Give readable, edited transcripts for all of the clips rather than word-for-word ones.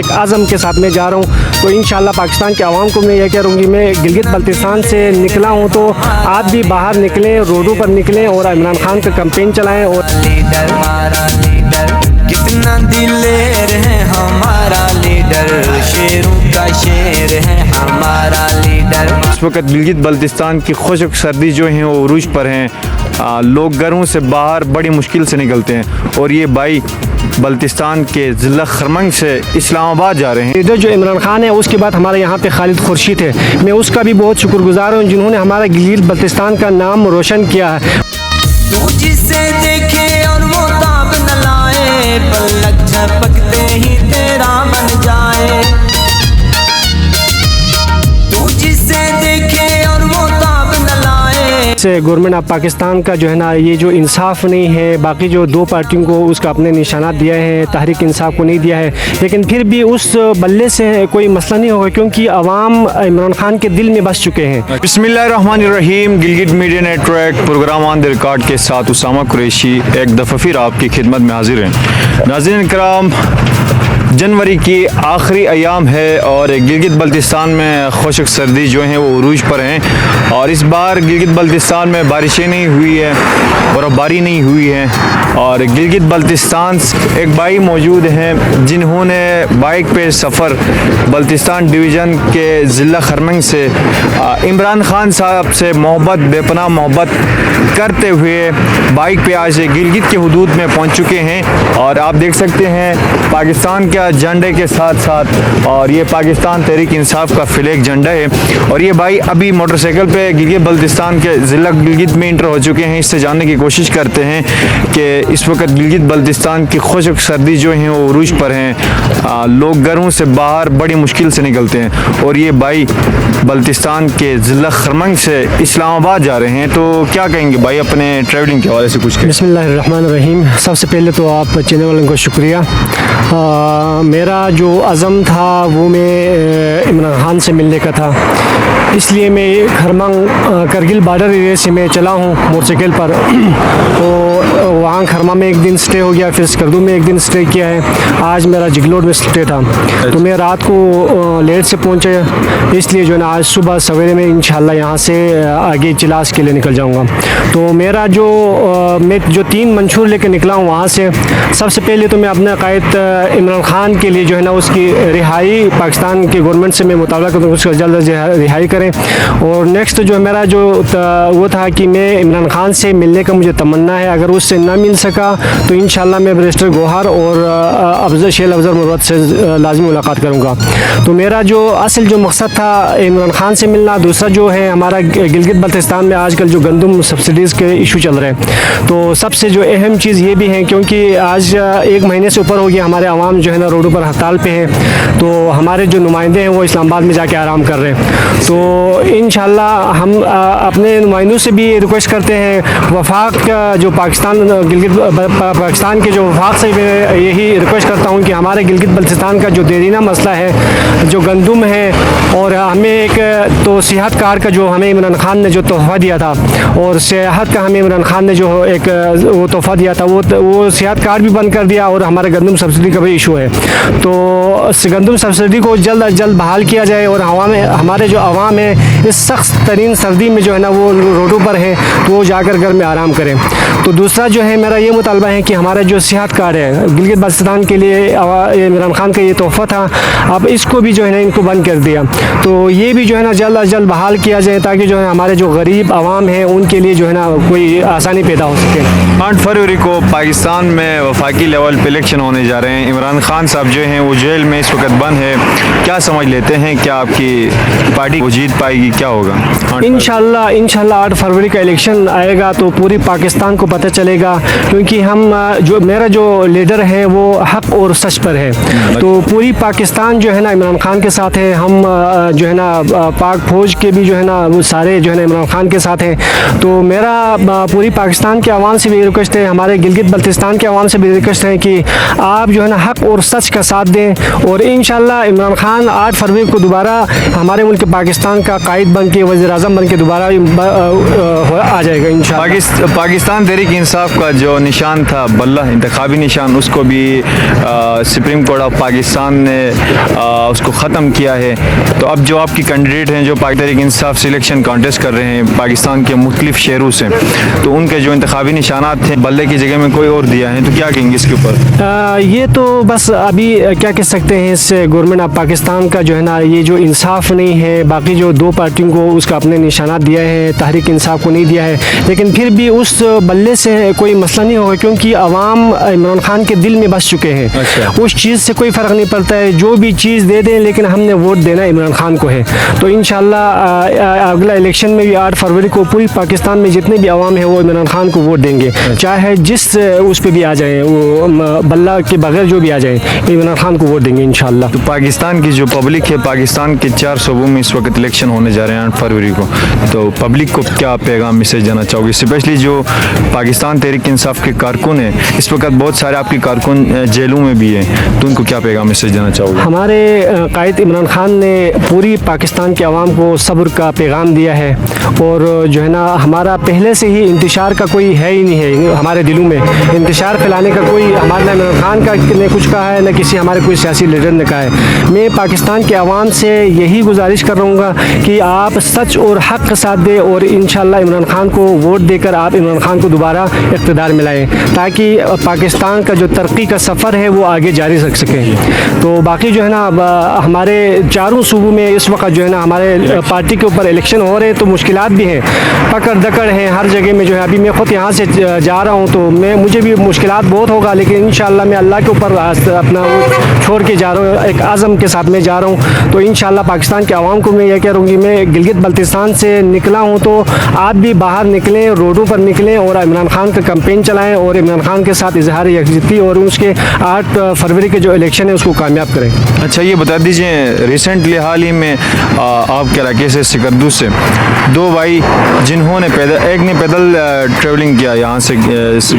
ایک عزم کے ساتھ میں جا رہا ہوں، تو انشاءاللہ پاکستان کے عوام کو میں یہ کہہ رہوں گی، میں گلگت بلتستان سے نکلا ہوں تو آپ بھی باہر نکلیں، روڈوں پر نکلیں اور عمران خان کا کمپین چلائیں۔ اور لیڈر ہمارا لیڈر کتنا دلیر ہے ہمارا لیڈر، شیروں کا شیر ہے ہمارا لیڈر۔ اس وقت گلگت بلتستان کی خشک سردی جو ہیں وہ عروج پر ہیں، لوگ گھروں سے باہر بڑی مشکل سے نکلتے ہیں، اور یہ بھائی بلتستان کے ضلع خرمنگ سے اسلام آباد جا رہے ہیں۔ ادھر جو عمران خان ہے، اس کے بعد ہمارے یہاں پہ خالد خورشید ہے، میں اس کا بھی بہت شکر گزار ہوں جنہوں نے ہمارا گلگت بلتستان کا نام روشن کیا ہے۔ تو جسے دیکھے اور وہ تاب نہ لائے، پلک جھپکتے ہی تیرا بن جائے۔ تو جسے دیکھے اور وہ تاب نہ لائے۔ سے گورنمنٹ آف پاکستان کا جو ہے نا یہ جو انصاف نہیں ہے، باقی جو دو پارٹیوں کو اس کا اپنے نشانات دیا ہے، تحریک انصاف کو نہیں دیا ہے، لیکن پھر بھی اس بلے سے کوئی مسئلہ نہیں ہوگا کیونکہ عوام عمران خان کے دل میں بس چکے ہیں۔ بسم اللہ الرحمن الرحیم۔ Gilgit media network program on the record کے ساتھ اسامہ قریشی ایک دفعہ پھر آپ کی خدمت میں حاضر ہیں۔ ناظرین کرام، جنوری کی آخری ایام ہے اور گلگت بلتستان میں خشک سردی جو ہیں وہ عروج پر ہیں، اور اس بار گلگت بلتستان میں بارشیں نہیں ہوئی ہے، برف باری نہیں ہوئی ہے، اور گلگت بلتستان ایک بھائی موجود ہیں جنہوں نے بائک پہ سفر بلتستان ڈویژن کے ضلع خرمنگ سے عمران خان صاحب سے محبت، بے پناہ محبت کرتے ہوئے بائک پہ آج گلگت کے حدود میں پہنچ چکے ہیں، اور آپ دیکھ سکتے ہیں پاکستان کے جھنڈے کے ساتھ ساتھ، اور یہ پاکستان تحریک انصاف کا فلیگ جھنڈا ہے، اور یہ بھائی ابھی موٹر سائیکل پہ گلگت بلتستان کے ضلع گلگت میں انٹر ہو چکے ہیں۔ اس سے جاننے کی کوشش کرتے ہیں کہ اس وقت گلگت بلتستان کی خشک سردی جو ہیں وہ عروج پر ہیں، لوگ گھروں سے باہر بڑی مشکل سے نکلتے ہیں، اور یہ بھائی بلتستان کے ضلع خرمنگ سے اسلام آباد جا رہے ہیں۔ تو کیا کہیں گے بھائی اپنے ٹریولنگ کے حوالے سے کچھ کہیں؟ بسم اللہ الرحمن الرحیم۔ سب سے پہلے تو آپ چینل والوں کو شکریہ۔ میرا جو عزم تھا وہ میں عمران خان سے ملنے کا تھا، اس لیے میں خرمنگ کرگل بارڈر ایریا سے میں چلا ہوں موٹر سائیکل پر، تو وہاں خرما میں ایک دن سٹے ہو گیا، پھر سکردو میں ایک دن سٹے کیا ہے، آج میرا جگلوڈ میں سٹے تھا، تو میں رات کو لیٹ سے پہنچا، اس لیے جو ہے نا آج صبح سویرے میں انشاءاللہ یہاں سے آگے چلاس کے لیے نکل جاؤں گا۔ تو میرا میں جو 3 منشور لے کے نکلا ہوں وہاں سے، سب سے پہلے تو میں اپنے قائد عمران خان کے لیے جو ہے نا اس کی رہائی پاکستان کی گورنمنٹ سے میں مطالبہ کرتا ہوں اس کو جلد رہائی کریں، اور نیکسٹ جو میرا جو وہ تھا کہ میں عمران خان سے ملنے کا مجھے تمنا ہے، اگر اس سے نہ مل سکا تو انشاءاللہ میں بیرسٹر گوہر اور شیل افضل مروت سے لازمی ملاقات کروں گا۔ تو میرا جو اصل جو مقصد تھا عمران خان سے ملنا، دوسرا جو ہے ہمارا گلگت بلتستان میں آج کل جو گندم سبسڈیز کے ایشو چل رہے ہیں، تو سب سے جو اہم چیز یہ بھی ہے کیونکہ آج 1 مہینے سے اوپر ہو گیا ہمارے عوام جو ہے نا روڈوں پر ہڑتال پہ ہیں، تو ہمارے جو نمائندے ہیں وہ اسلام آباد میں جا کے آرام کر رہے ہیں، تو انشاءاللہ ہم اپنے نمائندوں سے بھی ریکویسٹ کرتے ہیں، وفاق جو پاکستان کے جو وفاق سے میں یہی ریکویسٹ کرتا ہوں کہ ہمارے گلگت بلتستان کا جو دیرینہ مسئلہ ہے، جو گندم ہے، اور ہمیں ایک تو صحت کارڈ کا جو ہمیں عمران خان نے جو تحفہ دیا تھا، اور سیاحت کا ہمیں عمران خان نے جو ایک وہ تحفہ دیا تھا، وہ صحت کارڈ بھی بند کر دیا، اور ہمارے گندم سبسڈی کا بھی ایشو ہے، تو گندم سبسڈی کو جلد از جلد بحال کیا جائے، اور ہمارے جو عوام ہے اس سخت ترین سردی میں جو ہے نا وہ روڈوں پر ہیں تو وہ جا کر گھر میں آرام کریں۔ تو دوسرا جو ہے میرا یہ مطالبہ ہے کہ ہمارا جو صحت کارڈ ہے گلگت بلتستان کے لیے عمران خان کا یہ تحفہ تھا، اب اس کو بھی جو ہے نا ان کو بند کر دیا، تو یہ بھی جو ہے نا جلد از جلد بحال کیا جائے تاکہ جو ہے ہمارے جو غریب عوام ہیں ان کے لیے جو ہے نا کوئی آسانی پیدا ہو سکے۔ 8 فروری کو پاکستان میں وفاقی لیول پہ الیکشن ہونے جا رہے ہیں، عمران خان صاحب جو ہیں وہ جیل میں اس وقت بند ہے، کیا سمجھ لیتے ہیں کیا آپ کی پارٹی وہ جیت پائے گی، کیا ہوگا؟ انشاءاللہ 8 فروری کا الیکشن آئے گا تو پوری پاکستان کو پتہ چلے گا، کیونکہ میرا جو لیڈر ہے وہ حق اور سچ پر ہے، تو پوری پاکستان جو ہے نا عمران خان کے ساتھ ہے، ہم جو ہے نا پاک فوج کے بھی جو ہے نا وہ سارے جو ہے نا عمران خان کے ساتھ ہیں، تو میرا پوری پاکستان کے عوام سے بھی ریکویسٹ ہے، ہمارے گلگت بلتستان کے عوام سے بھی ریکویسٹ ہے کہ آپ جو ہے نا حق اور सच का साथ दें और इंशाल्लाह इमरान खान 8 फरवरी को दोबारा हमारे मुल्क पाकिस्तान का कायद बन के वज़ीर आज़म बन के दोबारा आ जाएगा इंशाल्लाह। पाकिस्तान तहरीक इंसाफ का जो निशान था बल्ला इंतखाबी निशान, उसको भी सुप्रीम कोर्ट ऑफ पाकिस्तान ने उसको ख़त्म किया है। तो अब जो आपकी कैंडिडेट हैं जो तहरीक इंसाफ से इलेक्शन कॉन्टेस्ट कर रहे हैं पाकिस्तान के मुख्तलिफ शहरों से, तो उनके जो इंतखाबी निशानात थे बल्ले की जगह में कोई और दिया है, तो क्या कहेंगे इसके ऊपर? ये तो बस अभी क्या कह सकते हैं, इस गवर्नमेंट ऑफ पाकिस्तान का जो है ना ये जो इंसाफ नहीं है, बाकी जो दो पार्टियों को उसका अपने निशानात दिया है, तहरीक इंसाफ को नहीं दिया है, लेकिन फिर भी उस बल्ले से कोई मसला नहीं होगा क्योंकि अवाम इमरान खान के दिल में बस चुके हैं। अच्छा। उस चीज़ से कोई फ़र्क नहीं पड़ता है, जो भी चीज़ दे दें, लेकिन हमने वोट देना इमरान खान को है। तो इंशाल्लाह अगला इलेक्शन में भी 8 फरवरी को पूरी पाकिस्तान में जितने भी अवाम है वो इमरान खान को वोट देंगे, चाहे जिस उस पर भी आ जाए, वो बल्ला के बगैर जो भी आ जाए, इमरान खान को वोट देंगे इंशाल्लाह। तो पाकिस्तान की जो पब्लिक है, पाकिस्तान के 4 सूबों में इस वक्त इलेक्शन होने जा रहे हैं 8 फरवरी को, तो पब्लिक को क्या पैगाम मैसेज देना चाहोगे? स्पेशली जो पाकिस्तान तहरीक इंसाफ के कारकुन हैं, इस वक्त बहुत सारे आपके कारकुन जेलों में भी हैं, तो उनको क्या पैगाम मैसेज देना चाहोगे? हमारे कायद इमरान खान ने पूरी पाकिस्तान के अवाम को सब्र का पैगाम दिया है और जो है ना हमारा पहले से ही इंतशार का कोई है ही नहीं है, हमारे दिलों में इंतशार फैलाने का कोई हमारे ना इमरान खान का ने कुछ कहा है, न किसी हमारे कोई सियासी लीडर ने कहा है। मैं पाकिस्तान के अवाम से यही गुजारिश कर रहा हूँ कि आप सच और हक़ का साथ दें और इंशाल्लाह इमरान खान को वोट देकर आप इमरान खान को दोबारा इक़्तिदार में लाएँ ताकि पाकिस्तान का जो तरक्की का सफ़र है वो आगे जारी रख सकें। तो बाकी जो है ना हमारे चारों सूबों में इस वक्त जो है ना हमारे पार्टी के ऊपर इलेक्शन हो रहे हैं, तो मुश्किलात भी हैं, पकड़ दकड़ हैं हर जगह में जो है। अभी मैं ख़ुद यहाँ से जा रहा हूँ तो मुझे भी मुश्किलात बहुत होगा, लेकिन इंशाल्लाह मैं अल्लाह के ऊपर अपना छोड़ के जा रहा हूँ, एक आज़म के साथ मैं जा रहा हूँ। तो इंशाल्लाह पाकिस्तान के आवाम को मैं ये कह रहूँगी, मैं गिलगित बल्तिस्तान से निकला हूँ तो आप भी बाहर निकलें, रोडों पर निकलें और इमरान खान का कैंपेन चलाएँ और इमरान खान के साथ इजहार यकजहती और उसके 8 फरवरी के जो इलेक्शन है उसको कामयाब करें। अच्छा, ये बता दीजिए, रिसेंटली हाल ही में आपके इलाके से सिकरदू से 2 भाई जिन्होंने एक ने पैदल ट्रेवलिंग किया यहाँ से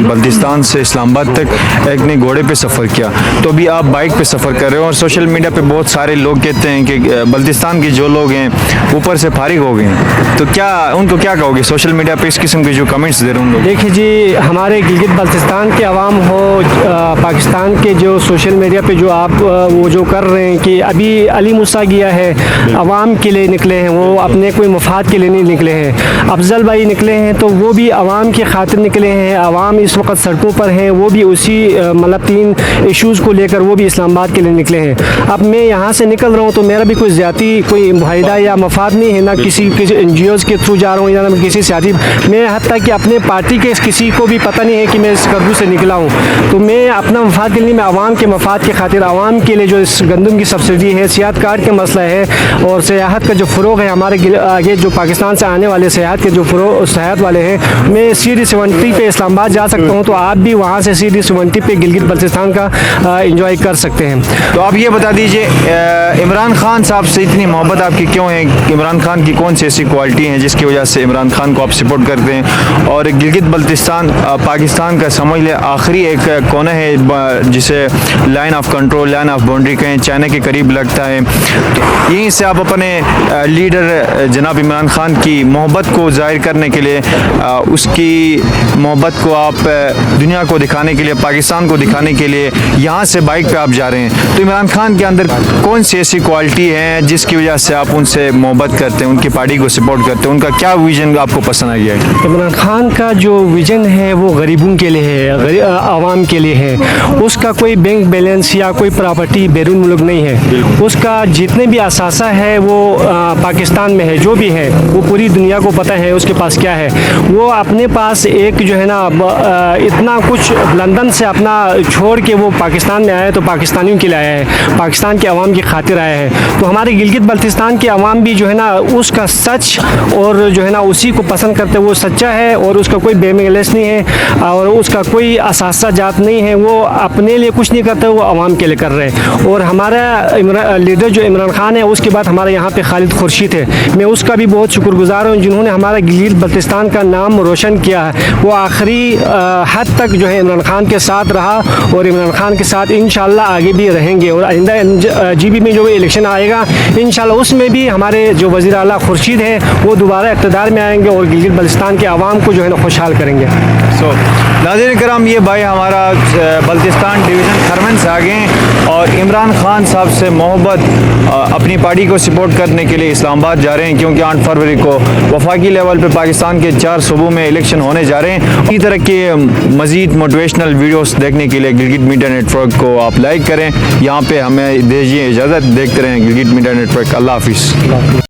बल्तिस्तान से इस्लामाबाद तक, एक ने घोड़े पे सफ़र किया, तो अभी आप बाइक पे सफ़र कर रहे हो और सोशल मीडिया पे बहुत सारे लोग कहते हैं कि बल्तिस्तान के जो लोग हैं ऊपर से फारिग हो गए हैं, तो क्या उनको क्या कहोगे सोशल मीडिया पे इस किस्म के जो कमेंट्स दे रहे हैं? देखिए जी, हमारे गिलगित बल्तिस्तान के अवाम हो, पाकिस्तान के जो सोशल मीडिया पे जो आप वो जो कर रहे हैं कि अभी अली मूसा गया है, अवाम के लिए निकले हैं, वो अपने कोई मफाद के लिए नहीं निकले हैं। अफजल भाई निकले हैं तो वो भी अवाम की खातिर निकले हैं, अवाम इस वक्त सड़कों पर हैं, वो भी उसी मतलब 3 इश्यूज़ को लेकर वो भी इस्लामाबाद के लिए निकले हैं। अब मैं यहाँ से निकल रहा हूँ तो मेरा भी कोई ज़्यादा कोई मुआहिदा या मफाद नहीं है, ना किसी NGOs के थ्रू जा रहा हूँ या ना किसी सियासी, मैं हत्ता कि अपने पार्टी के किसी को भी पता नहीं है कि मैं सिकरदू से निकला हूँ। तो मैं अपना मफाद के लिए, मैं आवाम के मफाद के खातिर, आवाम के लिए जो इस गंदम की सब्सिडी है, सियाहत कार्ड का मसला है और सियाहत का जो फ़रोग़ है, हमारे आगे जो पाकिस्तान से आने वाले सियाहत के जो सियाहत वाले हैं, मैं CD70 पे इस्लामाबाद जा सकता हूँ, तो आप भी वहाँ से CD70 पे गिलगित बल्तिस्तान का इंजॉय कर सकते हैं। तो आप ये बता दीजिए, इमरान खान साहब से इतनी मोहब्बत आपकी क्यों है? इमरान खान की कौन सी ऐसी क्वालिटी हैं जिसकी वजह से इमरान खान को आप सपोर्ट करते हैं? और गिलगित बल्तिस्तान पाकिस्तान का समझ लें आखिरी एक कोना है जिसे line of control, line of boundary कहें, चाइना के करीब लगता है, तो यहीं से आप अपने लीडर जनाब इमरान खान की मोहब्बत को ज़ाहिर करने के लिए, उसकी मोहब्बत को आप दुनिया को दिखाने के लिए, पाकिस्तान को दिखाने के लिए यहाँ से बाइक पे आप जा रहे हैं, तो इमरान खान के अंदर कौन सी ऐसी क्वालिटी है जिसकी वजह से आप उनसे मोहब्बत करते हैं, उनकी पार्टी को सपोर्ट करते हैं? उनका क्या विजन आपको पसंद आ गया है? इमरान खान का जो विजन है वो गरीबों के लिए है, आवाम के लिए है। उसका कोई बैंक बैलेंस या कोई प्रॉपर्टी बैरून मुल्क नहीं है, उसका जितने भी असासा है वो पाकिस्तान में है, जो भी है वो पूरी दुनिया को पता है उसके पास क्या है। वो अपने पास एक जो है ना इतना कुछ लंदन से अपना छोड़ के वो पाकिस्तान में आया है, तो पाकिस्तानियों के लिए आया है, पाकिस्तान के अवाम की खातिर आया है। तो हमारे गिलगित बल्तिस्तान के अवाम भी जो है ना उसका सच और जो है ना उसी को पसंद करते, वो सच्चा है और उसका कोई बेमगलेस नहीं है और उसका कोई असासा जात नहीं है, वो अपने लिए कुछ नहीं करते, वो अवाम के लिए कर रहे हैं। और हमारा लीडर जो इमरान खान है, उसके बाद हमारे यहाँ पे खालिद खुर्शीद है, मैं उसका भी बहुत शुक्रगुजार हूँ जिन्होंने हमारा गिलगित बल्तिस्तान का नाम रोशन किया है। वो आखिरी हद तक जो है इमरान खान के साथ रहा और इमरान खान के साथ इंशाल्लाह आगे भी रहेंगे और आइंदा जीबी में जो भी इलेक्शन आएगा इंशाल्लाह उसमें भी हमारे जो वज़ीर आला खुर्शीद है वो दोबारा इक़्तिदार में आएंगे और गिलगित बल्तिस्तान के आवाम को जो है ना खुशहाल करेंगे। सो नाज़रीन करम, ये भाई हमारा बल्तिस्तान डिवीज़न खरमन से आ गए हैं और इमरान खान साहब से मोहब्बत अपनी पार्टी को सपोर्ट करने के लिए इस्लामाबाद जा रहे हैं, क्योंकि 8 फरवरी को वफाकी लेवल पे पाकिस्तान के 4 सूबों में इलेक्शन होने जा रहे हैं। इसी तरह के मज़ीद मोटिवेशनल वीडियोस देखने के लिए गिलगित मीडिया नेटवर्क को आप लाइक करें। यहाँ पे हमें दीजिए इजाज़त, देखते रहें गिलगित मीडिया नेटवर्क। अल्लाह हाफिज़।